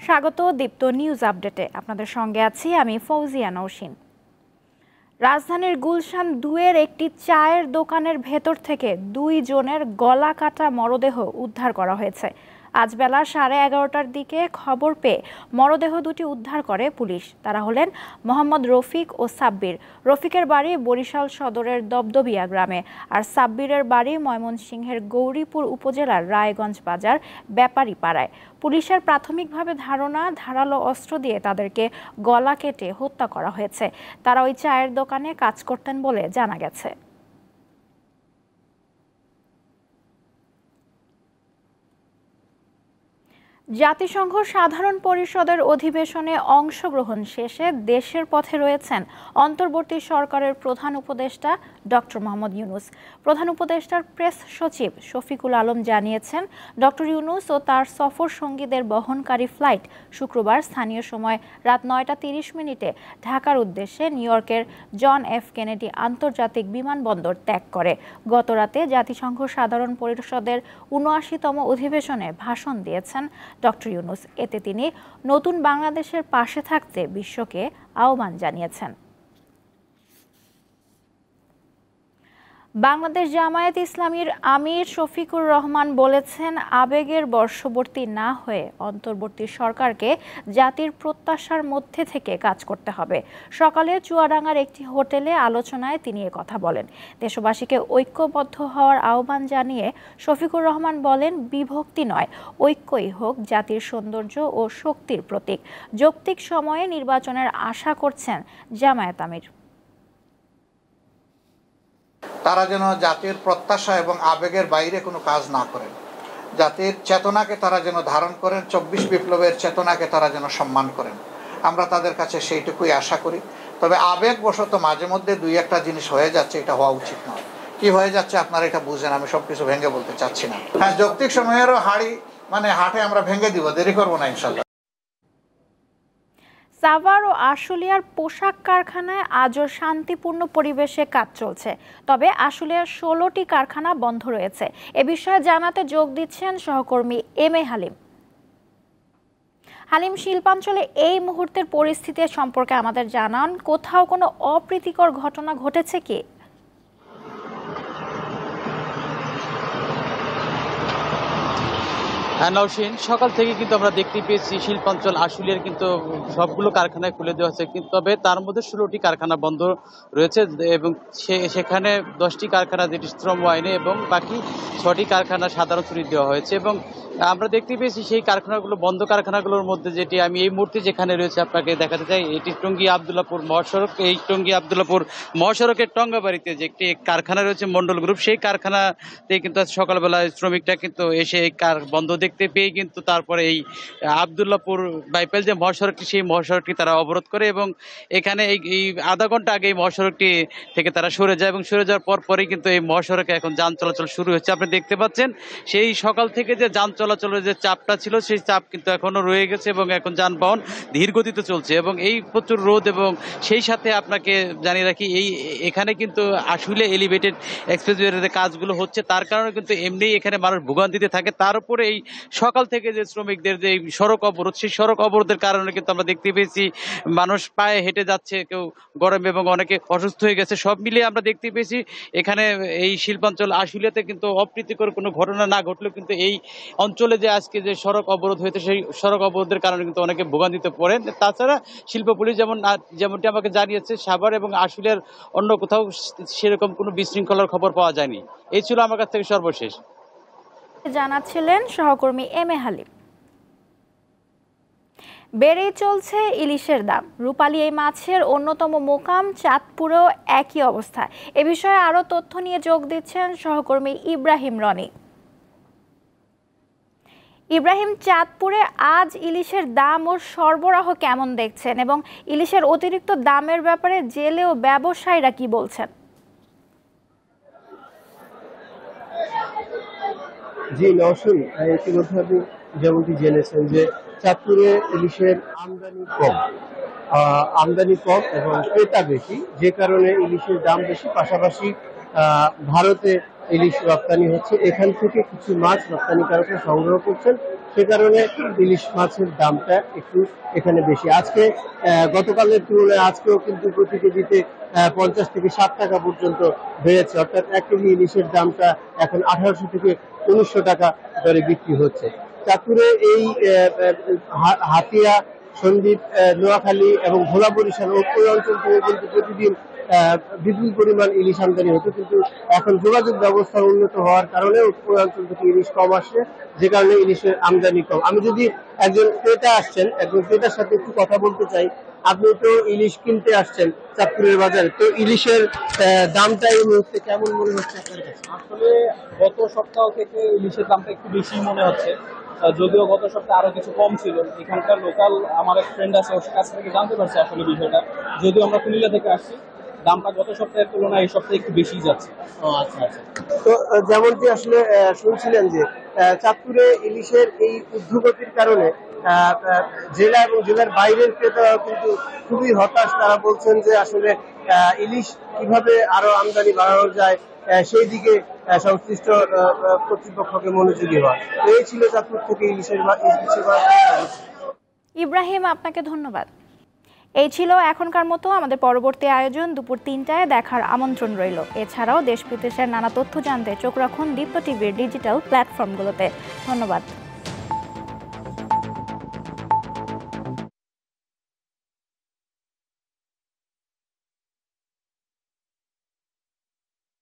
স্বাগত দীপ্ত নিউজ আপডেটে। আপনাদের সঙ্গে আছি আমি ফৌজিয়া নৌশিন। রাজধানীর গুলশান 2-এর একটি চায়ের দোকানের ভেতর থেকে 2 জনের গলা কাটা মরদেহ উদ্ধার করা হয়েছে। আজ বেলা 11:30টার দিকে খবর পেয়ে মরদেহ দুটি উদ্ধার করে পুলিশ। তারা হলেন মোহাম্মদ রফিক ও সাব্বির। রফিকের বাড়ি বরিশাল সদরের দবদবিয়া গ্রামে, আর সাব্বিরের বাড়ি ময়মনসিংহের গৌরীপুর উপজেলার রায়গঞ্জ বাজার ব্যাপারী পাড়ায়। পুলিশের প্রাথমিকভাবে ধারণা, ধারালো অস্ত্র দিয়ে তাদেরকে গলা কেটে হত্যা করা হয়েছে। তারা ওই চায়ের দোকানে কাজ করতেন বলে জানা গেছে। জাতিসংঘ সাধারণ পরিষদের অধিবেশনে অংশগ্রহণ শেষে দেশের পথে রয়েছেন অন্তর্বর্তী সরকারের প্রধান উপদেষ্টা ডক্টর মোহাম্মদ ইউনূস। প্রধান উপদেষ্টার প্রেস সচিব শফিকুল আলম জানিয়েছেন, ডক্টর ইউনূস ও তার সফর সঙ্গীদের বহনকারী ফ্লাইট শুক্রবার স্থানীয় সময় রাত 9টা 30 মিনিটে ঢাকার উদ্দেশ্যে নিউ ইয়র্কের জন এফ কেনেডি আন্তর্জাতিক বিমানবন্দর ত্যাগ করে। গতরাতে জাতিসংঘ সাধারণ পরিষদের ৭৯তম অধিবেশনে ভাষণ দিয়েছেন ডক্টর ইউনূস। এতে তিনি নতুন বাংলাদেশের পাশে থাকতে বিশ্বকে আহ্বান জানিয়েছেন। বাংলাদেশ জামায়াত ইসলামীর আমির শফিকুর রহমান বলেছেন, আবেগের বশবর্তী না হয়ে অন্তর্বর্তী সরকারকে জাতির প্রত্যাশার মধ্যে থেকে কাজ করতে হবে। সকালে চুয়াডাঙ্গার একটি হোটেলে আলোচনায় তিনি কথা বলেন। দেশবাসীকে ঐক্যবদ্ধ হওয়ার আহ্বান জানিয়ে শফিকুর রহমান বলেন, বিভক্তি নয়, ঐক্যই হোক জাতির সৌন্দর্য ও শক্তির প্রতীক। যৌক্তিক সময়ে নির্বাচনের আশা করছেন জামায়াত আমির। তারা যেন জাতির প্রত্যাশা এবং আবেগের বাইরে কোনো কাজ না করেন। জাতির চেতনাকে তারা যেন ধারণ করেন, 24 বিপ্লবের চেতনাকে তারা যেন সম্মান করেন। আমরা তাদের কাছে সেইটুকুই আশা করি। তবে আবেগবশত মাঝে মধ্যে 2-1টা জিনিস হয়ে যাচ্ছে, এটা হওয়া উচিত নয়। কি হয়ে যাচ্ছে আপনারা এটা বুঝেন, আমি সব কিছু ভেঙে বলতে চাচ্ছি না। হ্যাঁ, যৌক্তিক সময়েরও হাটে আমরা ভেঙে দিব, দেরি করবো না ইনশাল্লাহ। সাভার ও আশুলিয়ার পোশাক কারখানায় আজও শান্তিপূর্ণ পরিবেশে কাজ চলছে। তবে আশুলিয়ার 16টি কারখানা বন্ধ রয়েছে। এ বিষয়ে জানাতে যোগ দিচ্ছেন সহকর্মী এম এ হালিম। হালিম, শিল্পাঞ্চলে এই মুহূর্তের পরিস্থিতি সম্পর্কে আমাদের জানান। কোথাও কোনো অপ্রীতিকর ঘটনা ঘটেছে কি? নওশীন, সকাল থেকে কিন্তু আমরা দেখতে পেয়েছি শিল্পাঞ্চল আশুলিয়ার কিন্তু সবগুলো কারখানায় খুলে দেওয়া হয়েছে, কিন্তু তবে তার মধ্যে 16টি কারখানা বন্ধ রয়েছে এবং সেখানে 10টি কারখানা যেটি শ্রম আইনে এবং বাকি 6টি কারখানা সাধারণ ছুটি দেওয়া হয়েছে। এবং আমরা দেখতে পেয়েছি সেই কারখানাগুলো, বন্ধ কারখানাগুলোর মধ্যে যেটি আমি এই মুহূর্তে যেখানে রয়েছে আপনাকে দেখাতে চাই, এটি টঙ্গী আবদুল্লাপুর মহাসড়ক। এই টঙ্গী আবদুল্লাপুর মহাসড়কের টঙ্গাবাড়িতে যে একটি কারখানা রয়েছে মন্ডল গ্রুপ, সেই কারখানাতে কিন্তু সকালবেলায় শ্রমিকরা কিন্তু এসে এই বন্ধ দেখতে পেয়ে কিন্তু তারপরে এই আবদুল্লাপুর বাইপাইল যে মহাসড়কটি, সেই মহাসড়কটি তারা অবরোধ করে এবং এখানে এই আধা ঘন্টা আগে এই মহাসড়কটি থেকে তারা সরে যায় এবং সরে যাওয়ার পরেই কিন্তু এই মহাসড়কে এখন যান চলাচল শুরু হচ্ছে। আপনি দেখতে পাচ্ছেন সেই সকাল থেকে যে যান চলাচলের যে চাপটা ছিল, সেই চাপ কিন্তু এখনো রয়ে গেছে এবং এখন যানবাহন ধীর গতিতে চলছে এবং এই প্রচুর রোদ। এবং সেই সাথে আপনাকে জানিয়ে রাখি, এখানে কিন্তু আসলে এলিভেটেড এক্সপ্রেসওয়ের যে কাজগুলো হচ্ছে, তার কারণে কিন্তু এমনি এখানে মানুষ ভোগান্তিতে থাকে। তার উপরে এই সকাল থেকে যে শ্রমিকদের যে সড়ক অবরোধ, সেই সড়ক অবরোধের কারণে কিন্তু আমরা দেখতে পেয়েছি মানুষ পায়ে হেঁটে যাচ্ছে, কেউ গরমে এবং অনেকে অসুস্থ হয়ে গেছে। সব মিলিয়ে আমরা দেখতে পেয়েছি এখানে এই শিল্পাঞ্চল আশুলিয়াতে কিন্তু অপ্রীতিকর কোনো ঘটনা না ঘটলেও কিন্তু এই অঞ্চলে যে আজকে যে সড়ক অবরোধ হয়েছে, সেই সড়ক অবরোধের কারণে কিন্তু অনেকে ভোগান্তিতে পড়েন। তাছাড়া শিল্প পুলিশ যেমনটি আমাকে জানিয়েছে, সাভার এবং আশুলিয়ার অন্য কোথাও সেরকম কোনো বিশৃঙ্খলার খবর পাওয়া যায়নি। এই ছিল আমার কাছ থেকে সর্বশেষ। জানাচ্ছিলেন সহকর্মী এম এ হালিম। বেড়েই চলছে ইলিশের দাম। রূপালী এই মাছের অন্যতম মোকাম চাঁদপুরেও একই অবস্থা। এ বিষয়ে আরও তথ্য নিয়ে যোগ দিচ্ছেন সহকর্মী ইব্রাহিম রনি। ইব্রাহিম, চাঁদপুরে আজ ইলিশের দাম ও সরবরাহ কেমন দেখছেন এবং ইলিশের অতিরিক্ত দামের ব্যাপারে জেলে ও ব্যবসায়ীরা কি বলছেন? জি নওশীন, ইতিমধ্যে আপনি যেমনটি জেনেছেন যে চাঁদপুরে ইলিশের আমদানি কম এবং ক্রেতা বেশি, যে কারণে ইলিশের দাম বেশি। পাশাপাশি ভারতে ইলিশ রপ্তানি হচ্ছে, এখান থেকে কিছু মাছ রপ্তানিকারকরা সংগ্রহ করছেন, সে কারণে ইলিশ মাছের দামটা একটু এখানে বেশি। আজকে গতকালের তুলনায় আজকেও কিন্তু প্রতি কেজিতে 50 থেকে 60 টাকা পর্যন্ত বেড়েছে, অর্থাৎ 1 কেজি ইলিশের দামটা এখন 1800 থেকে 1900 টাকা দরে বিক্রি হচ্ছে। চাঁদপুরে এই হাতিয়া, সন্দ্বীপ, নোয়াখালী এবং ভোলা বরিশাল ওই অঞ্চল থেকে কিন্তু প্রতিদিন বিপুল পরিমাণ ইলিশ আমদানি হতো, কিন্তু এখন যোগাযোগ ব্যবস্থা উন্নত হওয়ার কারণে ওই অঞ্চল থেকে ইলিশ কম আসছে, যে কারণে ইলিশের আমদানি কম। আমি যদি একজন ক্রেতা আসছেন, একজন ক্রেতার সাথে একটু কথা বলতে চাই। আপনি তো ইলিশ কিনতে আসছেন চাঁদপুরের বাজারে, তো ইলিশের দামটা এই মুহূর্তে কেমন মনে হচ্ছে আপনার কাছে? আসলে গত সপ্তাহ থেকে ইলিশের দামটা একটু বেশি মনে হচ্ছে, যদিও গত সপ্তাহে আরো কিছু কম ছিল। এখানকার লোকাল আমার এক ফ্রেন্ড আছে, ওর কাছ থেকে জানতে পারছি আসলে বিষয়টা, যদিও আমরা কুমিল্লা থেকে আসছি, দামটা গত সপ্তাহের তুলনায় এই সপ্তাহে একটু বেশি যাচ্ছে। আচ্ছা আচ্ছা। তো যেমনটি আসলে শুনছিলেন যে চাঁদপুরে ইলিশের এই ঊর্ধ্বগতির কারণে জেলা এবং জেলার বাইরের ক্রেতারা কিন্তু খুবই হতাশ। তারা বলছেন যে আসলে ইলিশ কিভাবে আরো আমদানি বাড়ানো যায় সেই দিকে সংশ্লিষ্ট কর্তৃপক্ষকে মনোযোগী হওয়া। এই ছিল চাঁদপুর থেকে ইলিশের ইব্রাহিম, আপনাকে ধন্যবাদ। এই ছিল এখনকার মতো। আমাদের পরবর্তী আয়োজন দুপুর 3টায় দেখার আমন্ত্রণ রইল। এছাড়াও দেশ বিদেশের নানা তথ্য জানতে চোখ রাখুন দীপ্ত টিভির ডিজিটাল প্ল্যাটফর্মগুলোতে। ধন্যবাদ।